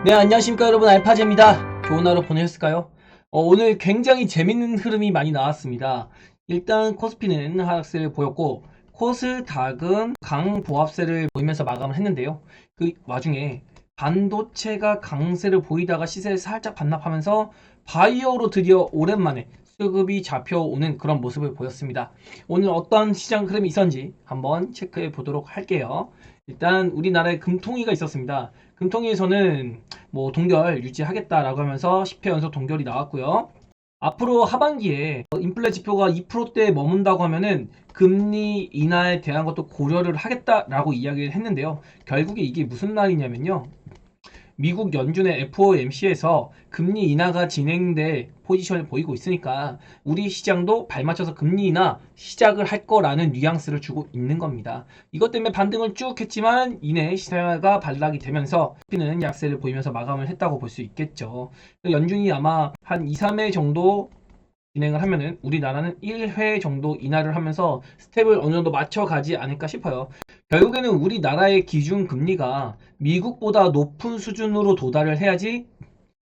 네, 안녕하십니까 여러분, 알파제입니다. 좋은 하루 보내셨을까요? 오늘 굉장히 재밌는 흐름이 많이 나왔습니다. 일단 코스피는 하락세를 보였고 코스닥은 강보합세를 보이면서 마감을 했는데요. 그 와중에 반도체가 강세를 보이다가 시세를 살짝 반납하면서 바이오로 드디어 오랜만에 수급이 잡혀오는 그런 모습을 보였습니다. 오늘 어떤 시장 흐름이 있었는지 한번 체크해 보도록 할게요. 일단 우리나라에 금통위가 있었습니다. 금통위에서는 뭐 동결 유지하겠다라고 하면서 10회 연속 동결이 나왔고요. 앞으로 하반기에 인플레 지표가 2%대에 머문다고 하면은 금리 인하에 대한 것도 고려를 하겠다라고 이야기를 했는데요. 결국에 이게 무슨 말이냐면요. 미국 연준의 FOMC에서 금리 인하가 진행될 포지션을 보이고 있으니까 우리 시장도 발맞춰서 금리 인하 시작을 할 거라는 뉘앙스를 주고 있는 겁니다. 이것 때문에 반등을 쭉 했지만 이내 시세가 반락이 되면서 피는 약세를 보이면서 마감을 했다고 볼 수 있겠죠. 연준이 아마 한 2, 3회 정도 진행을 하면은 우리나라는 1회 정도 인하를 하면서 스텝을 어느 정도 맞춰가지 않을까 싶어요. 결국에는 우리나라의 기준 금리가 미국보다 높은 수준으로 도달을 해야지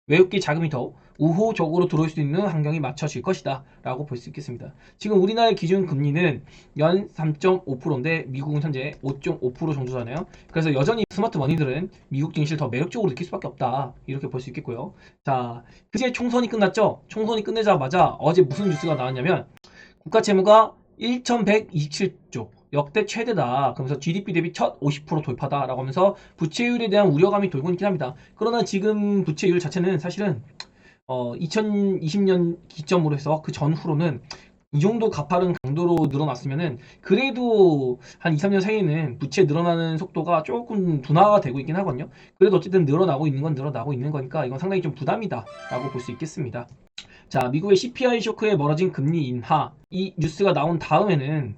외국계 자금이 더 우호적으로 들어올 수 있는 환경이 맞춰질 것이다 라고 볼 수 있겠습니다. 지금 우리나라의 기준 금리는 연 3.5%인데 미국은 현재 5.5% 정도잖아요. 그래서 여전히 스마트 머니들은 미국 증시를 더 매력적으로 느낄 수밖에 없다 이렇게 볼 수 있겠고요. 자, 그제 총선이 끝났죠. 총선이 끝내자마자 어제 무슨 뉴스가 나왔냐면 국가 채무가 1,127조 역대 최대다. 그러면서 GDP 대비 첫 50% 돌파다라고 하면서 부채율에 대한 우려감이 돌고 있긴 합니다. 그러나 지금 부채율 자체는 사실은 2020년 기점으로 해서 그 전후로는 이 정도 가파른 강도로 늘어났으면은 그래도 한 2, 3년 사이에는 부채 늘어나는 속도가 조금 둔화가 되고 있긴 하거든요. 그래도 어쨌든 늘어나고 있는 건 늘어나고 있는 거니까 이건 상당히 좀 부담이다 라고 볼 수 있겠습니다. 자, 미국의 CPI 쇼크에 멀어진 금리 인하 이 뉴스가 나온 다음에는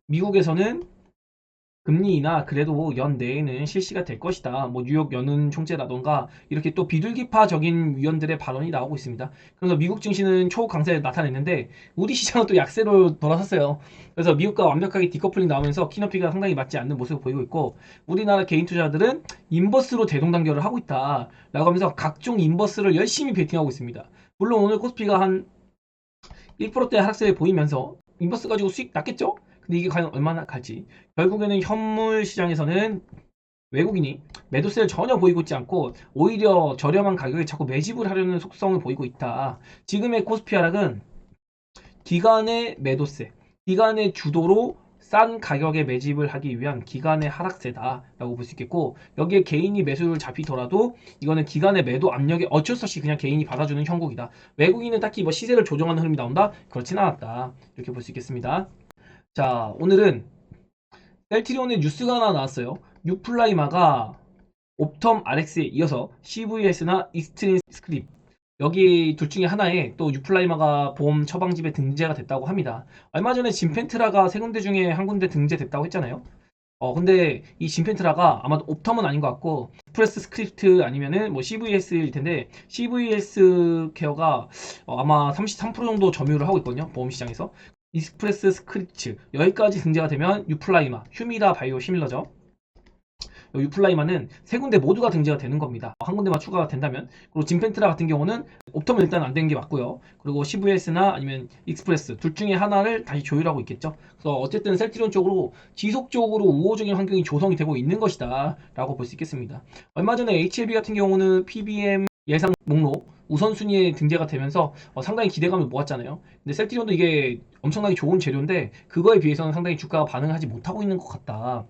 미국에서는 금리 인하 그래도 연 내에는 실시가 될 것이다. 뭐 뉴욕 연은 총재라던가 이렇게 또 비둘기파적인 위원들의 발언이 나오고 있습니다. 그래서 미국 증시는 초강세를 나타냈는데 우리 시장은 또 약세로 돌아섰어요. 그래서 미국과 완벽하게 디커플링 나오면서 키높이가 상당히 맞지 않는 모습을 보이고 있고 우리나라 개인 투자들은 인버스로 대동단결을 하고 있다. 라고 하면서 각종 인버스를 열심히 베팅하고 있습니다. 물론 오늘 코스피가 한 1%대 하락세를 보이면서 인버스 가지고 수익 났겠죠? 근데 이게 과연 얼마나 갈지. 결국에는 현물 시장에서는 외국인이 매도세를 전혀 보이고 있지 않고 오히려 저렴한 가격에 자꾸 매집을 하려는 속성을 보이고 있다. 지금의 코스피 하락은 기관의 매도세, 기관의 주도로 싼 가격에 매집을 하기 위한 기관의 하락세다라고 볼 수 있겠고 여기에 개인이 매수를 잡히더라도 이거는 기관의 매도 압력에 어쩔 수 없이 그냥 개인이 받아주는 형국이다. 외국인은 딱히 뭐 시세를 조정하는 흐름이 나온다? 그렇진 않았다. 이렇게 볼 수 있겠습니다. 자, 오늘은 셀트리온의 뉴스가 하나 나왔어요. 유플라이마가 옵텀 RX에 이어서 CVS나 익스트림 스크립 여기 둘 중에 하나에 또 유플라이마가 보험 처방집에 등재가 됐다고 합니다. 얼마 전에 진펜트라가 세 군데 중에 한 군데 등재됐다고 했잖아요. 근데 이 진펜트라가 아마도 옵텀은 아닌 것 같고 프레스 스크립트 아니면은 뭐 CVS일 텐데 CVS 케어가 아마 33% 정도 점유를 하고 있거든요. 보험 시장에서. 익스프레스 스크립트 여기까지 등재가 되면 유플라이마, 휴미라 바이오 시밀러죠. 유플라이마는 세 군데 모두가 등재가 되는 겁니다. 한 군데만 추가가 된다면. 그리고 진펜트라 같은 경우는 옵텀은 일단 안 되는 게 맞고요. 그리고 CVS나 아니면 익스프레스 둘 중에 하나를 다시 조율하고 있겠죠. 그래서 어쨌든 셀트리온 쪽으로 지속적으로 우호적인 환경이 조성이 되고 있는 것이다 라고 볼 수 있겠습니다. 얼마 전에 HLB 같은 경우는 PBM 예상 목록 우선순위에 등재가 되면서 상당히 기대감을 모았잖아요. 근데 셀트리온도 이게 엄청나게 좋은 재료인데 그거에 비해서는 상당히 주가가 반응하지 못하고 있는 것 같다.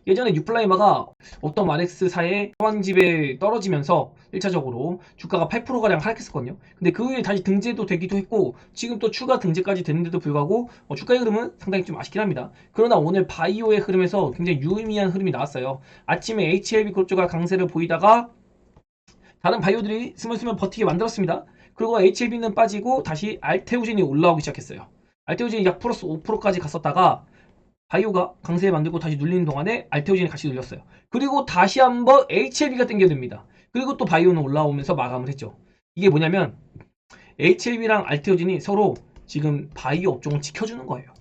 예전에 유플라이마가 어떤 RX사의 소환집에 떨어지면서 1차적으로 주가가 8%가량 하락했었거든요. 근데 그 후에 다시 등재도 되기도 했고 지금 또 추가 등재까지 됐는데도 불구하고 주가의 흐름은 상당히 좀 아쉽긴 합니다. 그러나 오늘 바이오의 흐름에서 굉장히 유의미한 흐름이 나왔어요. 아침에 HLB 그룹주가 강세를 보이다가 다른 바이오들이 스물스물 버티게 만들었습니다. 그리고 HLB는 빠지고 다시 알테오진이 올라오기 시작했어요. 알테오진이 약 플러스 5%까지 갔었다가 바이오가 강세 만들고 다시 눌리는 동안에 알테오진이 같이 눌렸어요. 그리고 다시 한번 HLB가 땡겨듭니다. 그리고 또 바이오는 올라오면서 마감을 했죠. 이게 뭐냐면 HLB랑 알테오진이 서로 지금 바이오 업종을 지켜주는 거예요.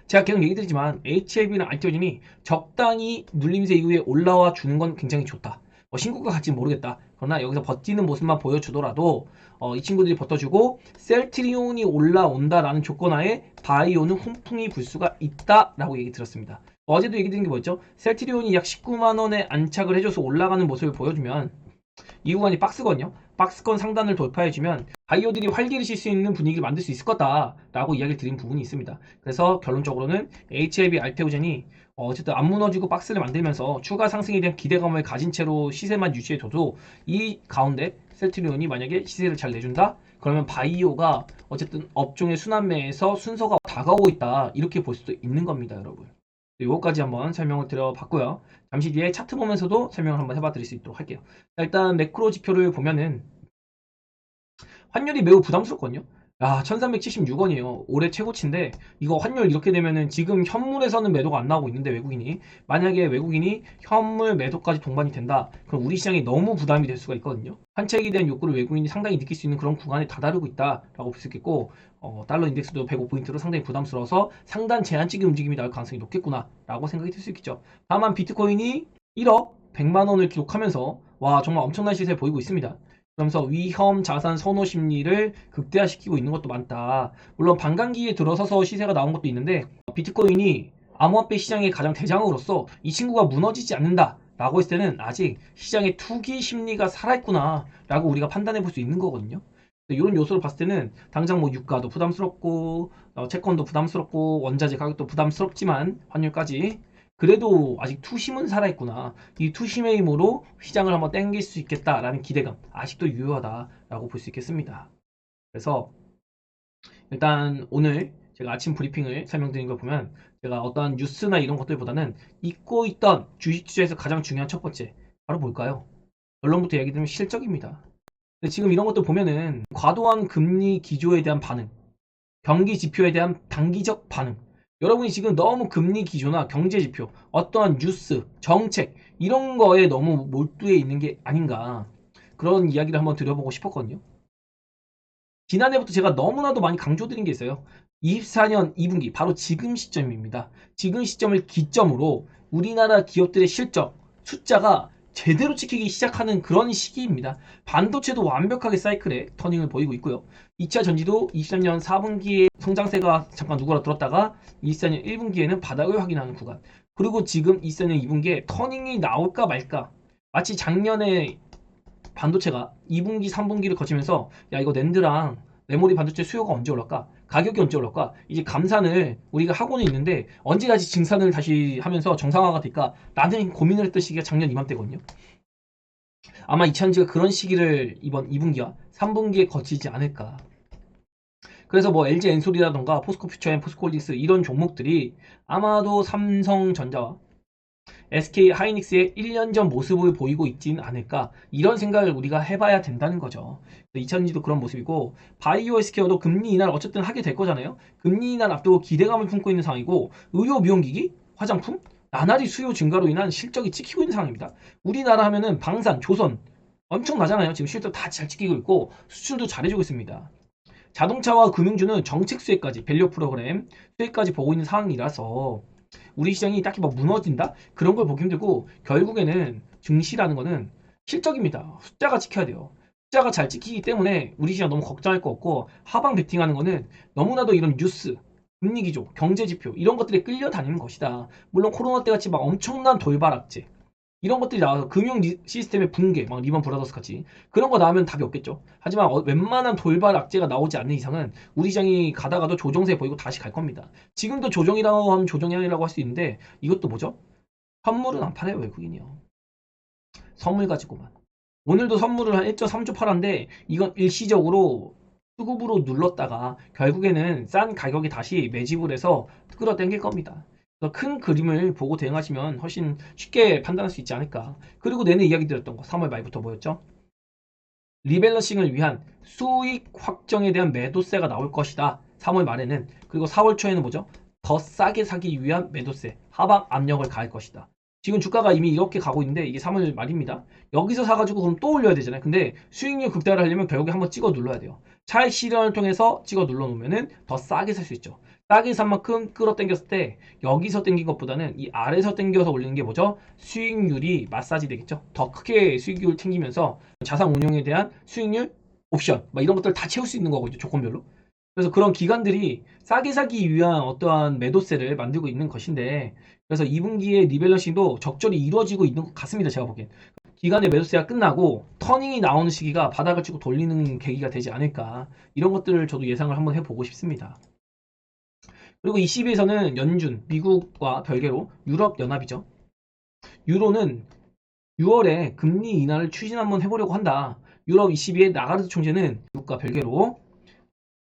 제가 계속 얘기 드리지만 HLB랑 알테오진이 적당히 눌림세 이후에 올라와 주는 건 굉장히 좋다. 신고가 갈지는 모르겠다. 그러나 여기서 버티는 모습만 보여주더라도 이 친구들이 버텨주고 셀트리온이 올라온다라는 조건하에 바이오는 훈풍이 불 수가 있다라고 얘기 들었습니다. 어제도 얘기 드린 게 뭐였죠? 셀트리온이 약 19만원에 안착을 해줘서 올라가는 모습을 보여주면 이 구간이 박스거든요. 박스권 상단을 돌파해주면 바이오들이 활기를 실 수 있는 분위기를 만들 수 있을 거다라고 이야기를 드린 부분이 있습니다. 그래서 결론적으로는 HLB 알테오젠이 어쨌든 안 무너지고 박스를 만들면서 추가 상승에 대한 기대감을 가진 채로 시세만 유지해줘도 이 가운데 셀트리온이 만약에 시세를 잘 내준다? 그러면 바이오가 어쨌든 업종의 순환매에서 순서가 다가오고 있다, 이렇게 볼 수도 있는 겁니다, 여러분. 요거까지 한번 설명을 드려봤고요. 잠시 뒤에 차트 보면서도 설명을 한번 해봐 드릴 수 있도록 할게요. 일단 매크로 지표를 보면은 환율이 매우 부담스럽거든요. 1376원이에요. 올해 최고치인데 이거 환율 이렇게 되면은 지금 현물에서는 매도가 안 나오고 있는데 외국인이, 만약에 외국인이 현물 매도까지 동반이 된다, 그럼 우리 시장이 너무 부담이 될 수가 있거든요. 환책에 대한 욕구를 외국인이 상당히 느낄 수 있는 그런 구간에 다다르고 있다라고 볼 수 있겠고, 달러 인덱스도 105포인트로 상당히 부담스러워서 상단 제한적인 움직임이 나올 가능성이 높겠구나 라고 생각이 들 수 있겠죠. 다만 비트코인이 1억 100만원을 기록하면서 와, 정말 엄청난 시세를 보이고 있습니다. 그러면서 위험 자산 선호 심리를 극대화시키고 있는 것도 많다. 물론 반감기에 들어서서 시세가 나온 것도 있는데, 비트코인이 암호화폐 시장의 가장 대장으로서 이 친구가 무너지지 않는다 라고 했을 때는 아직 시장의 투기 심리가 살아있구나 라고 우리가 판단해 볼 수 있는 거거든요. 이런 요소를 봤을 때는 당장 뭐 유가도 부담스럽고 채권도 부담스럽고 원자재 가격도 부담스럽지만 환율까지, 그래도 아직 투심은 살아있구나, 이 투심의 힘으로 시장을 한번 땡길 수 있겠다라는 기대감 아직도 유효하다라고 볼 수 있겠습니다. 그래서 일단 오늘 제가 아침 브리핑을 설명드린 걸 보면 제가 어떠한 뉴스나 이런 것들보다는 잊고 있던 주식 투자에서 가장 중요한 첫 번째, 바로 뭘까요? 결론부터 얘기 드리면 실적입니다. 근데 지금 이런 것들 보면은 과도한 금리 기조에 대한 반응, 경기 지표에 대한 단기적 반응, 여러분이 지금 너무 금리 기조나 경제 지표, 어떠한 뉴스, 정책 이런 거에 너무 몰두해 있는 게 아닌가, 그런 이야기를 한번 드려보고 싶었거든요. 지난해부터 제가 너무나도 많이 강조드린 게 있어요. 24년 2분기 바로 지금 시점입니다. 지금 시점을 기점으로 우리나라 기업들의 실적 숫자가 제대로 찍히기 시작하는 그런 시기입니다. 반도체도 완벽하게 사이클에 터닝을 보이고 있고요. 2차 전지도 23년 4분기에 성장세가 잠깐 누그러들었다가 24년 1분기에는 바닥을 확인하는 구간, 그리고 지금 24년 2분기에 터닝이 나올까 말까, 마치 작년에 반도체가 2분기, 3분기를 거치면서 야, 이거 낸드랑 메모리 반도체 수요가 언제 올랄까? 가격이 언제 올랄까? 이제 감산을 우리가 하고는 있는데 언제 다시 증산을 다시 하면서 정상화가 될까? 라는 고민을 했던 시기가 작년 이맘때거든요. 아마 이차전지가 그런 시기를 이번 2분기와 3분기에 거치지 않을까. 그래서 뭐 LG 엔솔이라던가 포스코 퓨처앤 포스코홀딩스 이런 종목들이 아마도 삼성전자와 SK 하이닉스의 1년 전 모습을 보이고 있지는 않을까, 이런 생각을 우리가 해봐야 된다는 거죠. 2000년도 그런 모습이고, 바이오 헬스케어도 금리 인하를 어쨌든 하게 될 거잖아요. 금리 인하를 앞두고 기대감을 품고 있는 상황이고, 의료 미용기기, 화장품, 나날이 수요 증가로 인한 실적이 찍히고 있는 상황입니다. 우리나라 하면은 방산, 조선 엄청나잖아요. 지금 실적 다 잘 찍히고 있고 수출도 잘해주고 있습니다. 자동차와 금융주는 정책 수혜까지, 밸류 프로그램 수혜까지 보고 있는 상황이라서 우리 시장이 딱히 뭐 무너진다? 그런 걸 보기 힘들고, 결국에는 증시라는 거는 실적입니다. 숫자가 찍혀야 돼요. 숫자가 잘 찍히기 때문에 우리 시장 너무 걱정할 거 없고, 하방 베팅하는 거는 너무나도 이런 뉴스, 금리 기조, 경제 지표 이런 것들에 끌려다니는 것이다. 물론 코로나 때 같이 막 엄청난 돌발 악재 이런 것들이 나와서 금융 시스템의 붕괴, 막 리먼 브라더스 같이 그런 거 나오면 답이 없겠죠. 하지만 웬만한 돌발 악재가 나오지 않는 이상은 우리 시장이 가다가도 조정세 보이고 다시 갈 겁니다. 지금도 조정이라고 하면 조정이 아니라고 할 수 있는데, 이것도 뭐죠? 선물은 안 팔아요, 외국인이요. 선물 가지고만. 오늘도 선물을 한 1.3조 팔았는데 이건 일시적으로 수급으로 눌렀다가 결국에는 싼 가격에 다시 매집을 해서 끌어당길 겁니다. 그래서 큰 그림을 보고 대응하시면 훨씬 쉽게 판단할 수 있지 않을까. 그리고 내내 이야기 드렸던 거 3월 말부터 뭐였죠? 리밸런싱을 위한 수익 확정에 대한 매도세가 나올 것이다, 3월 말에는. 그리고 4월 초에는 뭐죠? 더 싸게 사기 위한 매도세, 하방 압력을 가할 것이다. 지금 주가가 이미 이렇게 가고 있는데 이게 3월 말입니다. 여기서 사가지고 그럼 또 올려야 되잖아요. 근데 수익률 극대화를 하려면 결국에 한번 찍어 눌러야 돼요. 차익 실현을 통해서 찍어 눌러 놓으면은 더 싸게 살 수 있죠. 싸게 산 만큼 끌어당겼을 때 여기서 당긴 것보다는 이 아래에서 당겨서 올리는 게 뭐죠? 수익률이 마사지 되겠죠. 더 크게 수익률을 챙기면서 자산 운용에 대한 수익률, 옵션 막 이런 것들 다 채울 수 있는 거거든요. 조건별로. 그래서 그런 기관들이 싸게 사기 위한 어떠한 매도세를 만들고 있는 것인데, 그래서 2분기에 리밸런싱도 적절히 이루어지고 있는 것 같습니다. 제가 보기엔. 기간의 매도세가 끝나고 터닝이 나오는 시기가 바닥을 치고 돌리는 계기가 되지 않을까, 이런 것들을 저도 예상을 한번 해보고 싶습니다. 그리고 이 시비에서는 연준, 미국과 별개로 유럽연합이죠. 유로는 6월에 금리 인하를 추진 한번 해보려고 한다. 유럽 22의 나가르드 총재는 미국과 별개로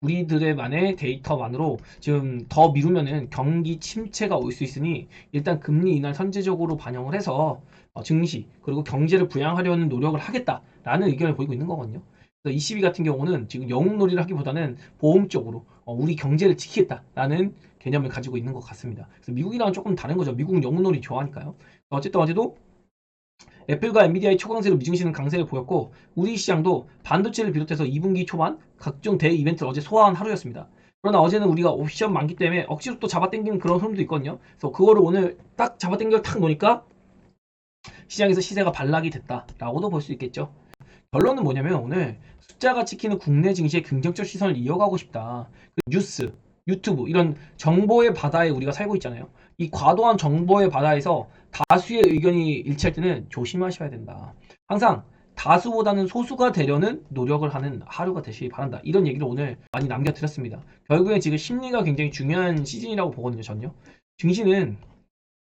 우리들의만의 데이터만으로 지금 더 미루면은 경기 침체가 올 수 있으니 일단 금리 인하를 선제적으로 반영을 해서 증시 그리고 경제를 부양하려는 노력을 하겠다라는 의견을 보이고 있는 거거든요. 그래서 ECB 같은 경우는 지금 영웅놀이를 하기보다는 보험적으로 우리 경제를 지키겠다라는 개념을 가지고 있는 것 같습니다. 그래서 미국이랑은 조금 다른 거죠. 미국은 영웅놀이 좋아하니까요. 어쨌든 어제도 애플과 엔비디아의 초강세로 미증시는 강세를 보였고, 우리 시장도 반도체를 비롯해서 2분기 초반 각종 대회 이벤트를 어제 소화한 하루였습니다. 그러나 어제는 우리가 옵션 많기 때문에 억지로 또 잡아당기는 그런 흐름도 있거든요. 그래서 그거를 오늘 딱 잡아당겨 탁 놓으니까 시장에서 시세가 반락이 됐다라고도 볼 수 있겠죠. 결론은 뭐냐면 오늘 숫자가 찍히는 국내 증시의 긍정적 시선을 이어가고 싶다. 뉴스, 유튜브 이런 정보의 바다에 우리가 살고 있잖아요. 이 과도한 정보의 바다에서 다수의 의견이 일치할 때는 조심하셔야 된다. 항상 다수보다는 소수가 되려는 노력을 하는 하루가 되시기 바란다. 이런 얘기를 오늘 많이 남겨드렸습니다. 결국엔 지금 심리가 굉장히 중요한 시즌이라고 보거든요. 전요. 증시는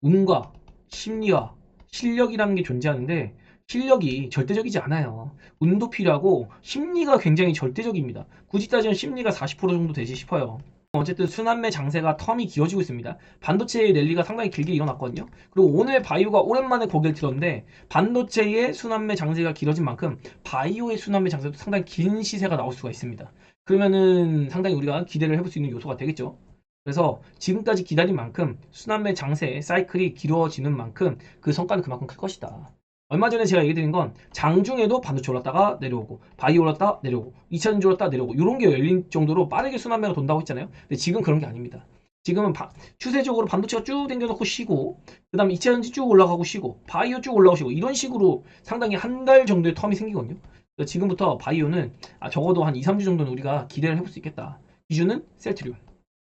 운과 심리와 실력이라는 게 존재하는데, 실력이 절대적이지 않아요. 운도 필요하고 심리가 굉장히 절대적입니다. 굳이 따지면 심리가 40% 정도 되지 싶어요. 어쨌든 순환매 장세가 텀이 길어지고 있습니다. 반도체의 랠리가 상당히 길게 일어났거든요. 그리고 오늘 바이오가 오랜만에 고개를 들었는데, 반도체의 순환매 장세가 길어진 만큼 바이오의 순환매 장세도 상당히 긴 시세가 나올 수가 있습니다. 그러면은 상당히 우리가 기대를 해볼 수 있는 요소가 되겠죠. 그래서 지금까지 기다린 만큼 순환매 장세 사이클이 길어지는 만큼 그 성과는 그만큼 클 것이다. 얼마 전에 제가 얘기 드린 건 장중에도 반도체 올랐다가 내려오고 바이오 올랐다가 내려오고 2차전지 올랐다가 내려오고 이런 게 열린 정도로 빠르게 순환매가 돈다고 했잖아요. 근데 지금 그런 게 아닙니다. 지금은 추세적으로 반도체가 쭉 당겨놓고 쉬고, 그 다음에 2차전지 쭉 올라가고 쉬고, 바이오 쭉 올라가고 쉬고, 이런 식으로 상당히 한 달 정도의 텀이 생기거든요. 그래서 지금부터 바이오는 적어도 한 2, 3주 정도는 우리가 기대를 해볼 수 있겠다. 기준은 셀트리온.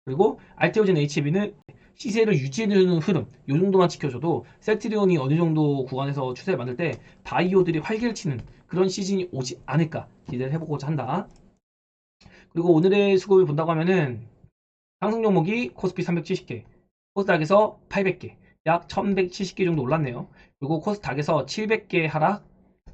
그리고 알테오젠 HB는 시세를 유지해주는 흐름, 이 정도만 지켜줘도 셀트리온이 어느 정도 구간에서 추세를 만들 때 바이오들이 활개를 치는 그런 시즌이 오지 않을까 기대를 해보고자 한다. 그리고 오늘의 수급을 본다고 하면은 상승 종목이 코스피 370개, 코스닥에서 800개, 약 1170개 정도 올랐네요. 그리고 코스닥에서 700개 하락,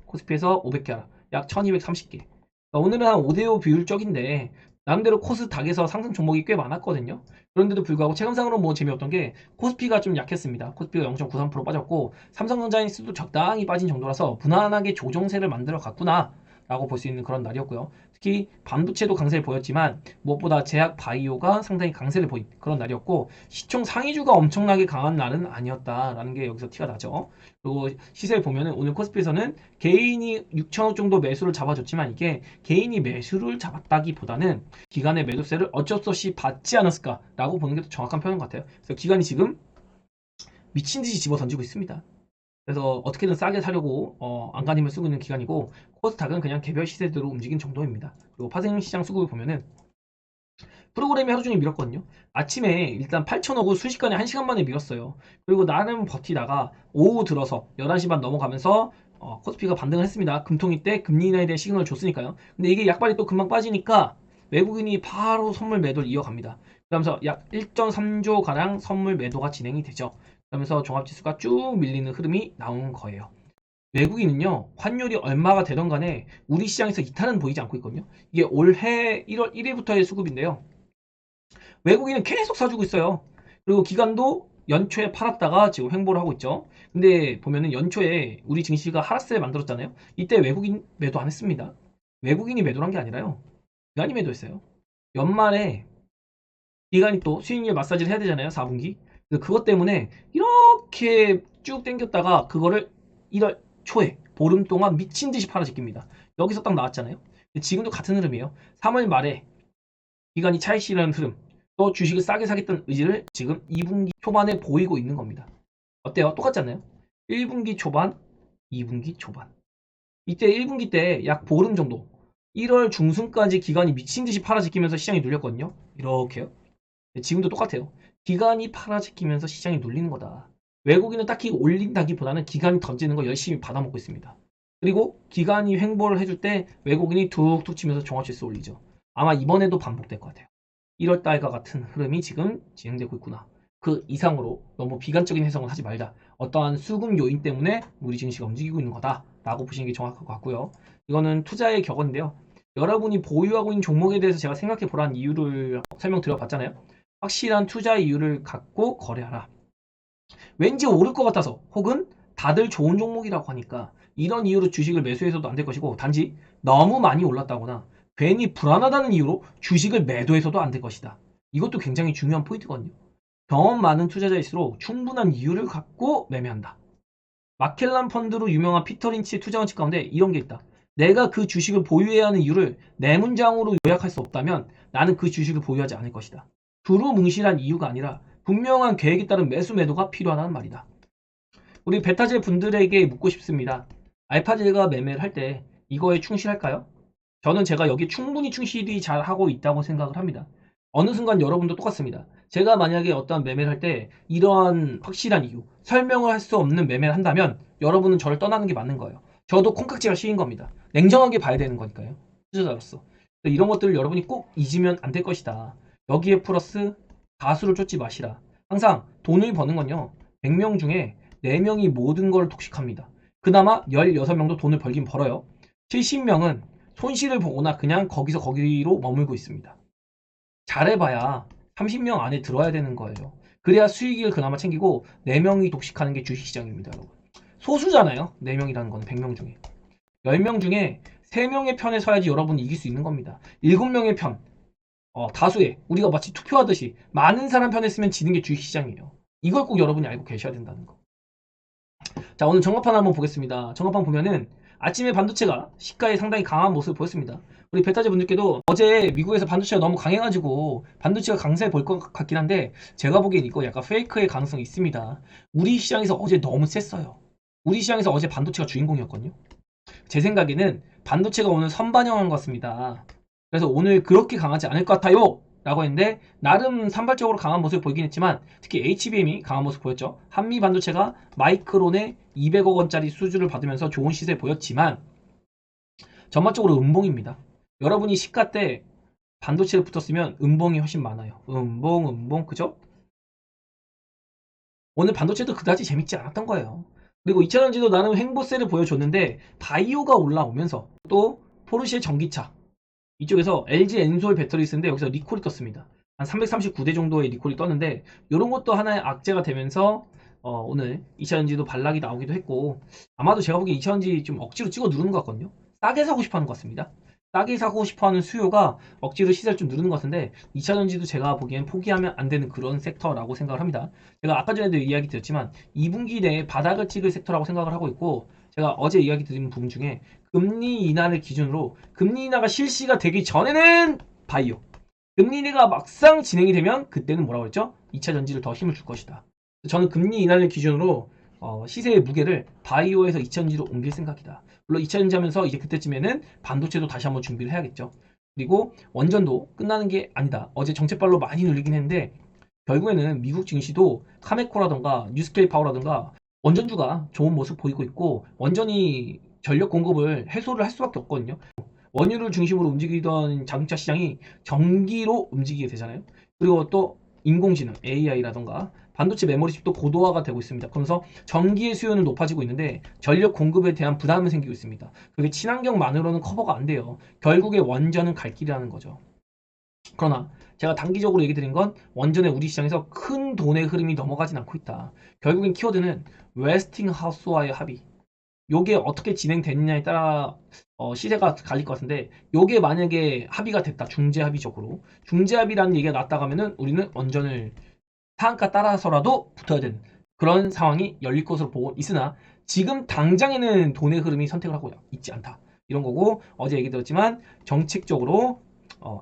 코스피에서 500개 하락, 약 1230개. 오늘은 한 5대5 비율적인데 나름대로 코스닥에서 상승 종목이 꽤 많았거든요. 그런데도 불구하고 체감상으로 뭐 재미없던 게 코스피가 좀 약했습니다. 코스피가 0.93% 빠졌고 삼성전자인수도 적당히 빠진 정도라서 무난하게 조정세를 만들어 갔구나 라고 볼 수 있는 그런 날이었고요. 특히 반도체도 강세를 보였지만 무엇보다 제약 바이오가 상당히 강세를 보인 그런 날이었고, 시총 상위주가 엄청나게 강한 날은 아니었다라는 게 여기서 티가 나죠. 그리고 시세를 보면은 오늘 코스피에서는 개인이 6천억 정도 매수를 잡아줬지만 이게 개인이 매수를 잡았다기보다는 기관의 매도세를 어쩔 수 없이 받지 않았을까라고 보는 게 더 정확한 표현 같아요. 그래서 기관이 지금 미친 듯이 집어 던지고 있습니다. 그래서 어떻게든 싸게 사려고 안간힘을 쓰고 있는 기간이고, 코스닥은 그냥 개별 시세대로 움직인 정도입니다. 그리고 파생시장 수급을 보면은 프로그램이 하루 종일 밀었거든요. 아침에 일단 8천억을 순식간에 1시간 만에 밀었어요. 그리고 나름 버티다가 오후 들어서 11시 반 넘어가면서 코스피가 반등을 했습니다. 금통위 때 금리 인하에 대한 시그널을 줬으니까요. 근데 이게 약발이 또 금방 빠지니까 외국인이 바로 선물 매도를 이어갑니다. 그러면서 약 1.3조 가량 선물 매도가 진행이 되죠. 그러면서 종합지수가 쭉 밀리는 흐름이 나온 거예요. 외국인은요, 환율이 얼마가 되던 간에 우리 시장에서 이탈은 보이지 않고 있거든요. 이게 올해 1월 1일부터의 수급인데요. 외국인은 계속 사주고 있어요. 그리고 기간도 연초에 팔았다가 지금 횡보를 하고 있죠. 근데 보면은 연초에 우리 증시가 하락세를 만들었잖아요. 이때 외국인 매도 안 했습니다. 외국인이 매도를 한 게 아니라요, 기관이 매도했어요. 연말에 기관이 또 수익률 마사지를 해야 되잖아요, 4분기. 그것 때문에 이렇게 쭉 당겼다가 그거를 1월 초에 보름 동안 미친 듯이 팔아제낍니다. 여기서 딱 나왔잖아요. 지금도 같은 흐름이에요. 3월 말에 기관이 차익 실현 흐름, 또 주식을 싸게 사겠다는 의지를 지금 2분기 초반에 보이고 있는 겁니다. 어때요? 똑같지 않나요? 1분기 초반, 2분기 초반. 이때 1분기 때 약 보름 정도 1월 중순까지 기관이 미친듯이 팔아지키면서 시장이 눌렸거든요. 이렇게요. 지금도 똑같아요. 기관이 팔아지키면서 시장이 눌리는 거다. 외국인은 딱히 올린다기보다는 기관이 던지는 거 열심히 받아먹고 있습니다. 그리고 기관이 횡보를 해줄 때 외국인이 툭툭 치면서 종합지수 올리죠. 아마 이번에도 반복될 것 같아요. 1월달과 같은 흐름이 지금 진행되고 있구나. 그 이상으로 너무 비관적인 해석은 하지 말자. 어떠한 수급 요인 때문에 우리 증시가 움직이고 있는 거다 라고 보시는 게 정확할 것 같고요. 이거는 투자의 격언인데요. 여러분이 보유하고 있는 종목에 대해서 제가 생각해 보라는 이유를 설명드려 봤잖아요. 확실한 투자 이유를 갖고 거래하라. 왠지 오를 것 같아서 혹은 다들 좋은 종목이라고 하니까 이런 이유로 주식을 매수해서도 안 될 것이고, 단지 너무 많이 올랐다거나 괜히 불안하다는 이유로 주식을 매도해서도 안 될 것이다. 이것도 굉장히 중요한 포인트거든요. 경험 많은 투자자일수록 충분한 이유를 갖고 매매한다. 마켈란 펀드로 유명한 피터 린치의 투자 원칙 가운데 이런 게 있다. 내가 그 주식을 보유해야 하는 이유를 네 문장으로 요약할 수 없다면 나는 그 주식을 보유하지 않을 것이다. 두루뭉실한 이유가 아니라 분명한 계획에 따른 매수 매도가 필요하다는 말이다. 우리 베타제 분들에게 묻고 싶습니다. 알파제가 매매를 할 때 이거에 충실할까요? 저는 제가 여기 충분히 충실히 잘 하고 있다고 생각을 합니다. 어느 순간 여러분도 똑같습니다. 제가 만약에 어떠한 매매를 할 때 이러한 확실한 이유, 설명을 할 수 없는 매매를 한다면 여러분은 저를 떠나는 게 맞는 거예요. 저도 콩깍지가 씌인 겁니다. 냉정하게 봐야 되는 거니까요. 투자자로서. 이런 것들을 여러분이 꼭 잊으면 안 될 것이다. 여기에 플러스 가수를 쫓지 마시라. 항상 돈을 버는 건요. 100명 중에 4명이 모든 걸 독식합니다. 그나마 16명도 돈을 벌긴 벌어요. 70명은 손실을 보거나 그냥 거기서 거기로 머물고 있습니다. 잘해봐야 30명 안에 들어야 되는 거예요. 그래야 수익을 그나마 챙기고 4명이 독식하는 게 주식시장입니다, 여러분. 소수잖아요. 4명이라는 건 100명 중에. 10명 중에 3명의 편에 서야지 여러분이 이길 수 있는 겁니다. 7명의 편, 다수의, 우리가 마치 투표하듯이 많은 사람 편에 쓰면 지는 게 주식시장이에요. 이걸 꼭 여러분이 알고 계셔야 된다는 거. 자, 오늘 정합판 한번 보겠습니다. 정합판 보면은 아침에 반도체가 시가에 상당히 강한 모습을 보였습니다. 우리 베타제 분들께도 어제 미국에서 반도체가 너무 강해가지고 반도체가 강세 볼 것 같긴 한데, 제가 보기엔 이거 약간 페이크의 가능성이 있습니다. 우리 시장에서 어제 너무 셌어요. 우리 시장에서 어제 반도체가 주인공이었거든요. 제 생각에는 반도체가 오늘 선반영한 것 같습니다. 그래서 오늘 그렇게 강하지 않을 것 같아요 라고 했는데, 나름 산발적으로 강한 모습을 보이긴 했지만 특히 HBM이 강한 모습을 보였죠. 한미 반도체가 마이크론에 200억 원짜리 수주를 받으면서 좋은 시세 보였지만 전반적으로 음봉입니다. 여러분이 시가 때 반도체를 붙었으면 음봉이 훨씬 많아요. 음봉 그죠? 오늘 반도체도 그다지 재밌지 않았던 거예요. 그리고 2차전지도 나름 횡보세를 보여줬는데 바이오가 올라오면서 또 포르쉐 전기차 이쪽에서 LG 엔솔 배터리 쓰는데 여기서 리콜이 떴습니다. 한 339대 정도의 리콜이 떴는데 이런 것도 하나의 악재가 되면서 오늘 2차전지도 반락이 나오기도 했고, 아마도 제가 보기엔 2차전지 좀 억지로 찍어 누르는 것 같거든요. 싸게 사고 싶어 하는 것 같습니다. 싸게 사고 싶어 하는 수요가 억지로 시세를 좀 누르는 것 같은데 2차전지도 제가 보기엔 포기하면 안 되는 그런 섹터라고 생각을 합니다. 제가 아까 전에도 이야기 드렸지만 2분기 내에 바닥을 찍을 섹터라고 생각을 하고 있고, 제가 어제 이야기 드린 부분 중에 금리 인하를 기준으로 금리 인하가 실시가 되기 전에는 바이오, 금리 인하가 막상 진행이 되면 그때는 뭐라고 했죠? 2차 전지를 더 힘을 줄 것이다. 저는 금리 인하를 기준으로 시세의 무게를 바이오에서 2차 전지로 옮길 생각이다. 물론 2차 전지 하면서 이제 그때쯤에는 반도체도 다시 한번 준비를 해야겠죠. 그리고 원전도 끝나는 게 아니다. 어제 정책발로 많이 눌리긴 했는데 결국에는 미국 증시도 카메코라던가 뉴스케일 파워라던가 원전주가 좋은 모습 보이고 있고, 원전이 전력 공급을 해소를 할 수밖에 없거든요. 원유를 중심으로 움직이던 자동차 시장이 전기로 움직이게 되잖아요. 그리고 또 인공지능 AI라던가 반도체 메모리칩도 고도화가 되고 있습니다. 그러면서 전기의 수요는 높아지고 있는데 전력 공급에 대한 부담이 생기고 있습니다. 그게 친환경만으로는 커버가 안 돼요. 결국에 원전은 갈 길이라는 거죠. 그러나 제가 단기적으로 얘기 드린 건 원전의 우리 시장에서 큰 돈의 흐름이 넘어가진 않고 있다. 결국엔 키워드는 웨스팅하우스와의 합의, 요게 어떻게 진행됐느냐에 따라 시세가 갈릴 것 같은데, 요게 만약에 합의가 됐다, 중재합의적으로 중재합의라는 얘기가 났다가면은 우리는 원전을 상한가 따라서라도 붙어야 되는 그런 상황이 열릴 것으로 보고 있으나, 지금 당장에는 돈의 흐름이 선택을 하고 있지 않다, 이런 거고, 어제 얘기 들었지만 정책적으로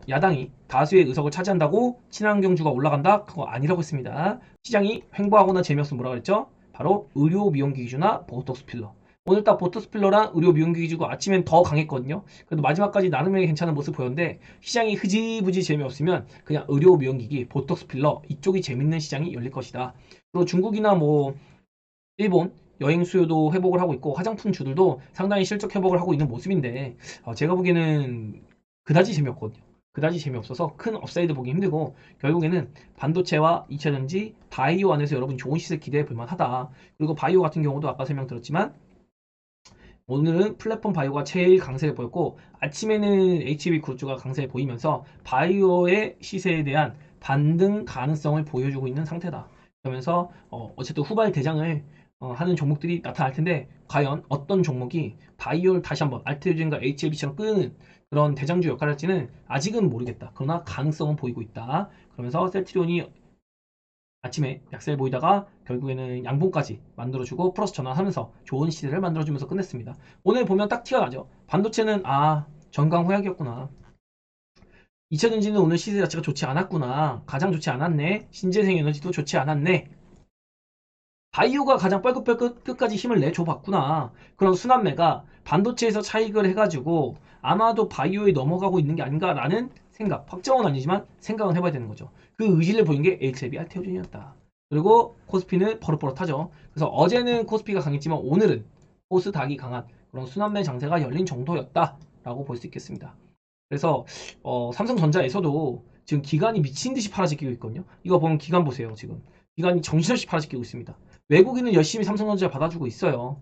야당이 다수의 의석을 차지한다고 친환경주가 올라간다? 그거 아니라고 했습니다. 시장이 횡보하거나 재미없으면 뭐라 그랬죠? 바로 의료 미용기 기주나 보톡스 필러. 오늘 딱 보톡스 필러랑 의료 미용기 기주가 아침엔 더 강했거든요. 그래도 마지막까지 나름의 괜찮은 모습 보였는데 시장이 흐지부지 재미없으면 그냥 의료 미용기기, 보톡스 필러 이쪽이 재밌는 시장이 열릴 것이다. 그리고 중국이나 뭐 일본 여행 수요도 회복을 하고 있고 화장품 주들도 상당히 실적 회복을 하고 있는 모습인데 제가 보기에는 그다지 재미없거든요. 그다지 재미없어서 큰 업사이드 보기 힘들고 결국에는 반도체와 2차전지, 바이오 안에서 여러분 좋은 시세 기대해 볼 만하다. 그리고 바이오 같은 경우도 아까 설명드렸지만 오늘은 플랫폼 바이오가 제일 강세를 보였고 아침에는 HB 그룹주가 강세를 보이면서 바이오의 시세에 대한 반등 가능성을 보여주고 있는 상태다. 그러면서 어쨌든 후발 대장을 하는 종목들이 나타날 텐데 과연 어떤 종목이 바이오를 다시 한번 알트리즘과 HLB처럼 끄는 그런 대장주 역할을 할지는 아직은 모르겠다. 그러나 가능성은 보이고 있다. 그러면서 셀트리온이 아침에 약세를 보이다가 결국에는 양봉까지 만들어주고 플러스 전환하면서 좋은 시세를 만들어주면서 끝냈습니다. 오늘 보면 딱 티가 나죠. 반도체는 전강 호약이었구나. 2차전지는 오늘 시세 자체가 좋지 않았구나. 가장 좋지 않았네. 신재생 에너지도 좋지 않았네. 바이오가 가장 뻘긋뻘긋 끝까지 힘을 내줘봤구나. 그런 순환매가 반도체에서 차익을 해가지고 아마도 바이오에 넘어가고 있는 게 아닌가라는 생각. 확정은 아니지만 생각은 해봐야 되는 거죠. 그 의지를 보인 게 HLB 알테오젠이었다. 그리고 코스피는 버릇버릇하죠. 그래서 어제는 코스피가 강했지만 오늘은 코스닥이 강한 그런 순환매 장세가 열린 정도였다라고 볼 수 있겠습니다. 그래서 삼성전자에서도 지금 기관이 미친 듯이 팔아지기고 있거든요. 이거 보면 기관 보세요. 지금 기관이 정신없이 팔아지기고 있습니다. 외국인은 열심히 삼성전자 받아주고 있어요.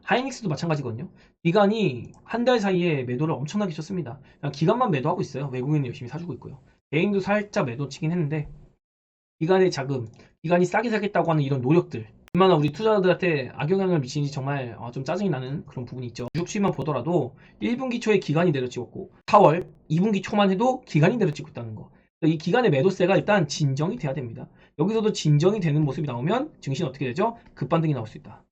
하이닉스도 마찬가지거든요. 기관이 한 달 사이에 매도를 엄청나게 쳤습니다. 그냥 기관만 매도하고 있어요. 외국인은 열심히 사주고 있고요. 개인도 살짝 매도 치긴 했는데 기관의 자금, 기관이 싸게 사겠다고 하는 이런 노력들 얼마나 우리 투자자들한테 악영향을 미치는지 정말 좀 짜증이 나는 그런 부분이 있죠. 주식 수익만 보더라도 1분기 초에 기관이 내려찍었고 4월 2분기 초만 해도 기관이 내려찍고 있다는 거. 이 기관의 매도세가 일단 진정이 돼야 됩니다. 여기서도 진정이 되는 모습이 나오면 증시는 어떻게 되죠? 급반등이 나올 수 있다.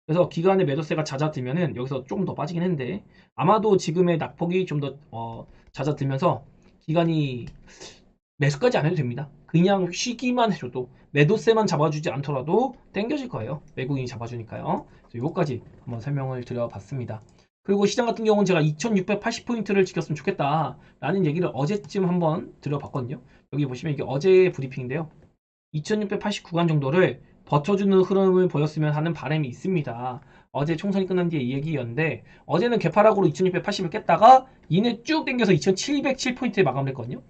그래서 기관의 매도세가 잦아들면은 여기서 조금 더 빠지긴 했는데 아마도 지금의 낙폭이 좀 더 잦아들면서 기관이 매수까지 안 해도 됩니다. 그냥 쉬기만 해줘도 매도세만 잡아주지 않더라도 땡겨질 거예요. 외국인이 잡아주니까요. 요거까지 한번 설명을 드려봤습니다. 그리고 시장 같은 경우는 제가 2680포인트를 지켰으면 좋겠다 라는 얘기를 어제쯤 한번 드려봤거든요. 여기 보시면 이게 어제의 브리핑인데요. 2689간 정도를 버텨주는 흐름을 보였으면 하는 바람이 있습니다. 어제 총선이 끝난 뒤에 이 얘기였는데 어제는 개파락으로 2680을 깼다가 이내 쭉 당겨서 2707포인트에 마감을 했거든요.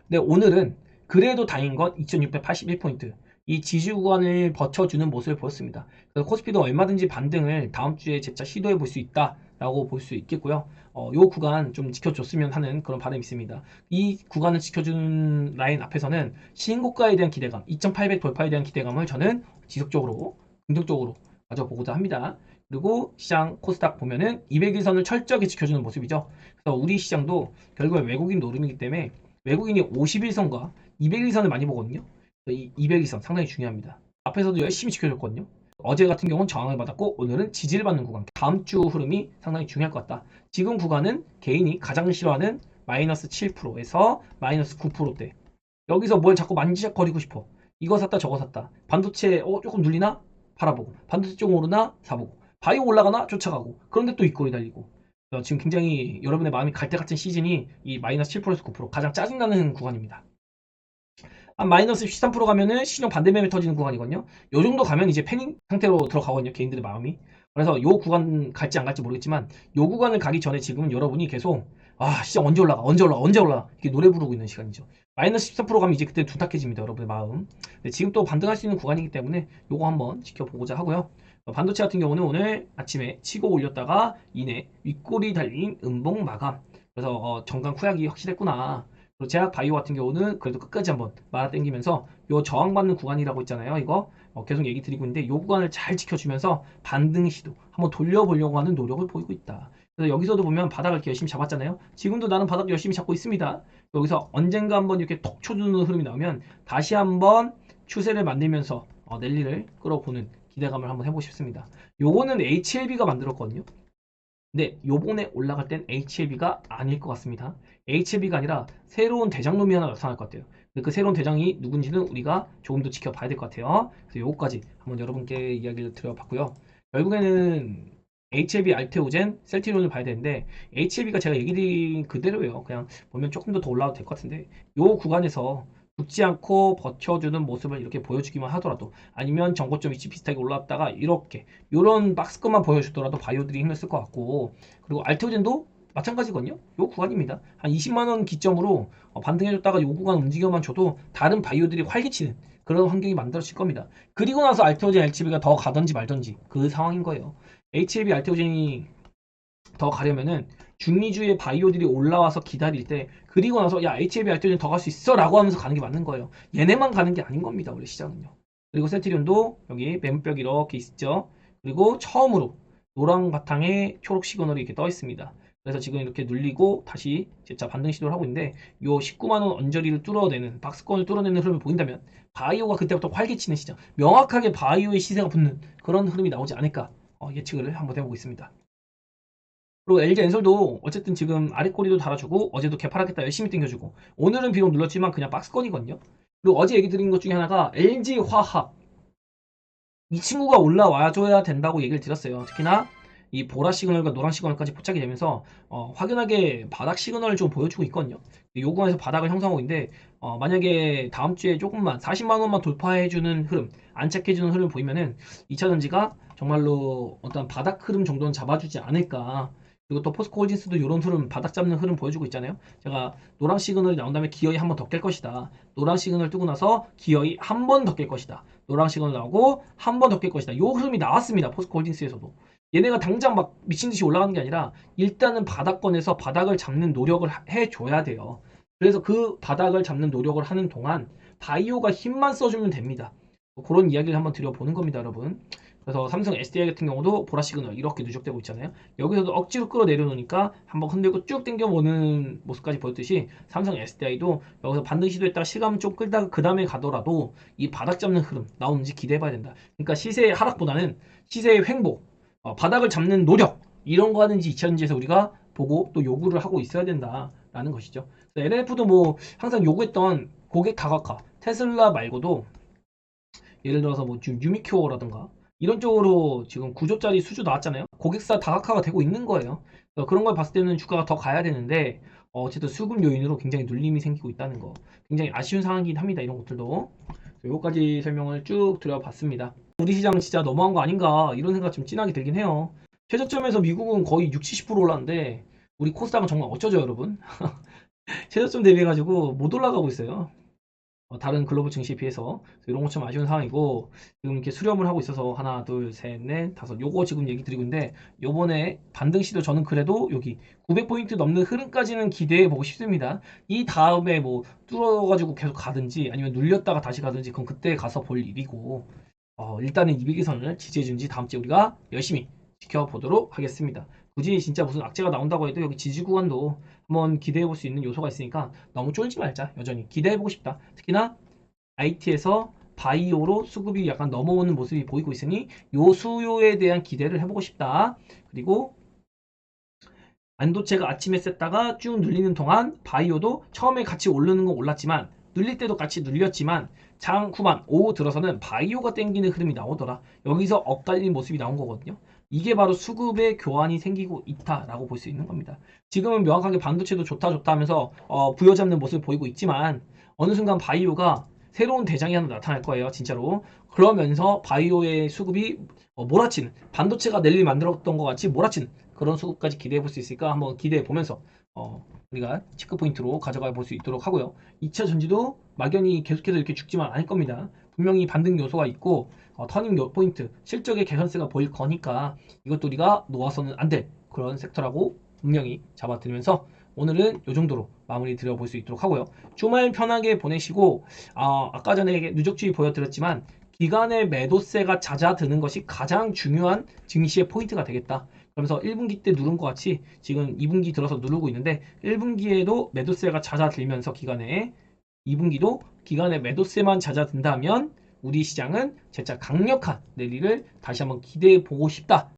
근데 오늘은 그래도 다행인 건 2681포인트 이 지지 구간을 버텨주는 모습을 보였습니다. 그래서 코스피도 얼마든지 반등을 다음 주에 재차 시도해 볼 수 있다라고 볼 수 있겠고요. 요 구간 좀 지켜줬으면 하는 그런 바람이 있습니다. 이 구간을 지켜주는 라인 앞에서는 신고가에 대한 기대감, 2800 돌파에 대한 기대감을 저는 지속적으로 긍정적으로 가져보고자 합니다. 그리고 시장 코스닥 보면은 200일선을 철저하게 지켜주는 모습이죠. 그래서 우리 시장도 결국에 외국인 노름이기 때문에 외국인이 51선과 200일선을 많이 보거든요. 이 200일선 상당히 중요합니다. 앞에서도 열심히 지켜줬거든요. 어제 같은 경우는 저항을 받았고 오늘은 지지를 받는 구간. 다음 주 흐름이 상당히 중요할 것 같다. 지금 구간은 개인이 가장 싫어하는 마이너스 7%에서 마이너스 9%대. 여기서 뭘 자꾸 만지작거리고 싶어. 이거 샀다 저거 샀다. 반도체 조금 눌리나? 팔아보고. 반도체 좀 오르나? 사보고. 바이오 올라가나? 쫓아가고. 그런데 또 윗골이 달리고. 지금 굉장히 여러분의 마음이 갈 때 같은 시즌이 이 마이너스 7%에서 9% 가장 짜증나는 구간입니다. 한 마이너스 13% 가면은 신용 반대매매 터지는 구간이거든요. 요 정도 가면 이제 패닉 상태로 들어가거든요. 개인들의 마음이. 그래서 요 구간 갈지 안 갈지 모르겠지만 요 구간을 가기 전에 지금은 여러분이 계속 시장 언제 올라가 언제 올라가 언제 올라가 이렇게 노래 부르고 있는 시간이죠. 마이너스 14% 가면 이제 그때 둔탁해집니다. 여러분의 마음. 지금 또 반등할 수 있는 구간이기 때문에 요거 한번 지켜보고자 하고요. 반도체 같은 경우는 오늘 아침에 치고 올렸다가 이내 윗골이 달린 음봉 마감. 그래서 정강 후약이 확실했구나. 그리고 제약 바이오 같은 경우는 그래도 끝까지 한번 말아당기면서 요 저항받는 구간이라고 있잖아요. 이거 계속 얘기 드리고 있는데 요 구간을 잘 지켜주면서 반등 시도 한번 돌려보려고 하는 노력을 보이고 있다. 그래서 여기서도 보면 바닥을 이렇게 열심히 잡았잖아요. 지금도 나는 바닥 열심히 잡고 있습니다. 여기서 언젠가 한번 이렇게 톡 쳐주는 흐름이 나오면 다시 한번 추세를 만들면서 랠리를 끌어보는 기대감을 한번 해보고 싶습니다. 요거는 HLB가 만들었거든요. 근데 요번에 올라갈 땐 HLB가 아닐 것 같습니다. HLB가 아니라 새로운 대장놈이 하나 나타날 것 같아요. 근데 그 새로운 대장이 누군지는 우리가 조금 더 지켜봐야 될 것 같아요. 그래서 요거까지 한번 여러분께 이야기를 드려봤고요. 결국에는 HLB, 알테오젠, 셀티론을 봐야 되는데 HLB가 제가 얘기 드린 그대로예요. 그냥 보면 조금 더 올라가도 될 것 같은데 요 구간에서 죽지 않고 버텨주는 모습을 이렇게 보여주기만 하더라도 아니면 정고점 위치 비슷하게 올라왔다가 이렇게 요런 박스권만 보여주더라도 바이오들이 힘을 쓸 것 같고 그리고 알테오젠도 마찬가지거든요. 요 구간입니다. 한 20만원 기점으로 반등해줬다가 요 구간 움직여만 줘도 다른 바이오들이 활기치는 그런 환경이 만들어질 겁니다. 그리고 나서 알테오젠, HB가 더 가든지 말든지 그 상황인 거예요. HLB, 알테오젠이 더 가려면은 중리주의 바이오들이 올라와서 기다릴 때 그리고 나서 야 HLB, 알테오젠 더 갈 수 있어 라고 하면서 가는 게 맞는 거예요. 얘네만 가는 게 아닌 겁니다. 우리 시장은요. 그리고 셀트리온도 여기 매물벽 이렇게 있죠. 그리고 처음으로 노랑 바탕에 초록 시그널이 이렇게 떠 있습니다. 그래서 지금 이렇게 눌리고 다시 진짜 반등 시도를 하고 있는데 요 19만원 언저리를 뚫어내는 박스권을 뚫어내는 흐름을 보인다면 바이오가 그때부터 활기치는 시장 명확하게 바이오의 시세가 붙는 그런 흐름이 나오지 않을까 예측을 한번 해보고 있습니다. 그리고 LG 엔솔도 어쨌든 지금 아랫꼬리도 달아주고 어제도 개파락했다 열심히 땡겨주고 오늘은 비록 눌렀지만 그냥 박스권이거든요. 그리고 어제 얘기 드린 것 중에 하나가 LG 화학 이 친구가 올라와줘야 된다고 얘기를 드렸어요. 특히나 이 보라 시그널과 노란 시그널까지 포착이 되면서 확연하게 바닥 시그널을 좀 보여주고 있거든요. 요 구간에서 바닥을 형성하고 있는데 만약에 다음 주에 조금만 40만 원만 돌파해주는 흐름, 안착해주는 흐름 보이면은 2차전지가 정말로 어떤 바닥 흐름 정도는 잡아주지 않을까. 그리고 또 포스코홀딩스도 이런 흐름, 바닥 잡는 흐름 보여주고 있잖아요. 제가 노란 시그널이 나온 다음에 기어이 한 번 더 깰 것이다. 노란 시그널 뜨고 나서 기어이 한 번 더 깰 것이다. 노란 시그널 나오고 한 번 더 깰 것이다. 요 흐름이 나왔습니다. 포스코홀딩스에서도. 얘네가 당장 막 미친듯이 올라가는 게 아니라 일단은 바닥권에서 바닥을 잡는 노력을 해줘야 돼요. 그래서 그 바닥을 잡는 노력을 하는 동안 바이오가 힘만 써주면 됩니다. 그런 이야기를 한번 드려보는 겁니다, 여러분. 그래서 삼성 SDI 같은 경우도 보라 시그널 이렇게 누적되고 있잖아요. 여기서도 억지로 끌어내려놓으니까 한번 흔들고 쭉 당겨보는 모습까지 보였듯이 삼성 SDI도 여기서 반등 시도했다가 시간 좀 끌다가 그 다음에 가더라도 이 바닥 잡는 흐름 나오는지 기대해봐야 된다. 그러니까 시세의 하락보다는 시세의 횡보, 바닥을 잡는 노력 이런 거 하는지 2차전지에서 우리가 보고 또 요구를 하고 있어야 된다라는 것이죠. LLF도 뭐 항상 요구했던 고객 다각화 테슬라 말고도 예를 들어서 뭐 유미큐어라든가 이런 쪽으로 지금 9조짜리 수주 나왔잖아요. 고객사 다각화가 되고 있는 거예요. 그런 걸 봤을 때는 주가가 더 가야 되는데 어쨌든 수급 요인으로 굉장히 눌림이 생기고 있다는 거 굉장히 아쉬운 상황이긴 합니다. 이런 것들도 요거까지 설명을 쭉 드려봤습니다. 우리 시장 진짜 너무한 거 아닌가 이런 생각 좀 진하게 들긴 해요. 최저점에서 미국은 거의 60, 70% 올랐는데 우리 코스닥은 정말 어쩌죠 여러분? 최저점 대비해가지고 못 올라가고 있어요. 다른 글로벌 증시에 비해서 이런 것 좀 아쉬운 상황이고 지금 이렇게 수렴을 하고 있어서 하나 둘셋넷 다섯 요거 지금 얘기 드리고 있는데 요번에 반등 시도 저는 그래도 여기 900포인트 넘는 흐름까지는 기대해 보고 싶습니다. 이 다음에 뭐 뚫어가지고 계속 가든지 아니면 눌렸다가 다시 가든지 그건 그때 가서 볼 일이고 일단은 200일선을 지지해준지 다음 주에 우리가 열심히 지켜보도록 하겠습니다. 굳이 진짜 무슨 악재가 나온다고 해도 여기 지지 구간도 한번 기대해 볼 수 있는 요소가 있으니까 너무 쫄지 말자. 여전히 기대해 보고 싶다. 특히나 IT에서 바이오로 수급이 약간 넘어오는 모습이 보이고 있으니 요 수요에 대한 기대를 해보고 싶다. 그리고 반도체가 아침에 셌다가 쭉 눌리는 동안 바이오도 처음에 같이 오르는 건 올랐지만 눌릴 때도 같이 눌렸지만 장 후반 오후 들어서는 바이오가 땡기는 흐름이 나오더라. 여기서 엇갈리는 모습이 나온 거거든요. 이게 바로 수급의 교환이 생기고 있다라고 볼 수 있는 겁니다. 지금은 명확하게 반도체도 좋다 하면서 부여잡는 모습을 보이고 있지만 어느 순간 바이오가 새로운 대장이 하나 나타날 거예요. 진짜로. 그러면서 바이오의 수급이 몰아치는 반도체가 랠리 만들었던 것 같이 몰아치는 그런 수급까지 기대해 볼 수 있을까 한번 기대해 보면서 우리가 체크 포인트로 가져가 볼 수 있도록 하고요. 2차 전지도 막연히 계속해서 이렇게 죽지만 않을 겁니다. 분명히 반등 요소가 있고 터닝 포인트, 실적의 개선세가 보일 거니까 이것도 우리가 놓아서는 안 될 그런 섹터라고 분명히 잡아들면서 오늘은 이 정도로 마무리 드려볼 수 있도록 하고요. 주말 편하게 보내시고 아까 전에 누적주의 보여드렸지만 기간의 매도세가 잦아드는 것이 가장 중요한 증시의 포인트가 되겠다. 그러면서 1분기 때 누른 것 같이 지금 2분기 들어서 누르고 있는데 1분기에도 매도세가 잦아들면서 기간에 2분기도 기간에 매도세만 잦아든다면 우리 시장은 진짜 강력한 랠리를 다시 한번 기대해 보고 싶다.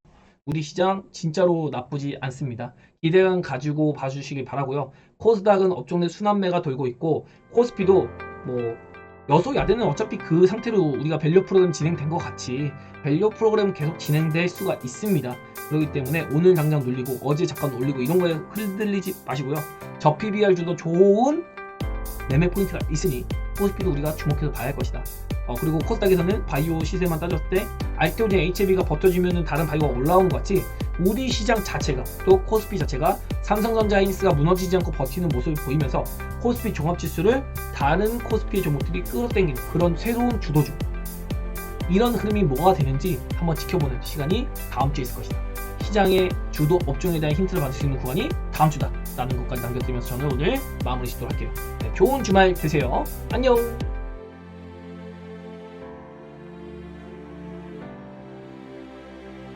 우리 시장 진짜로 나쁘지 않습니다. 기대감 가지고 봐주시길 바라고요. 코스닥은 업종 내 순환매가 돌고 있고 코스피도 뭐 여소야대는 어차피 그 상태로 우리가 밸류 프로그램 진행된 것 같이 밸류 프로그램 계속 진행될 수가 있습니다. 그렇기 때문에 오늘 당장 눌리고 어제 잠깐 올리고 이런 거에 흔들리지 마시고요. 저 PBR주도 좋은 매매 포인트가 있으니 코스피도 우리가 주목해서 봐야 할 것이다. 그리고 코스닥에서는 바이오 시세만 따졌을 때 알테오젠 HLB가 버텨주면 다른 바이오가 올라오는 것 같이 우리 시장 자체가 또 코스피 자체가 삼성전자 하이닉스가 무너지지 않고 버티는 모습을 보이면서 코스피 종합지수를 다른 코스피 종목들이 끌어당기는 그런 새로운 주도주, 이런 흐름이 뭐가 되는지 한번 지켜보는 시간이 다음 주에 있을 것이다. 시장의 주도 업종에 대한 힌트를 받을 수 있는 구간이 다음 주다 라는 것까지 남겨드리면서 저는 오늘 마무리 짓도록 할게요. 네, 좋은 주말 되세요. 안녕.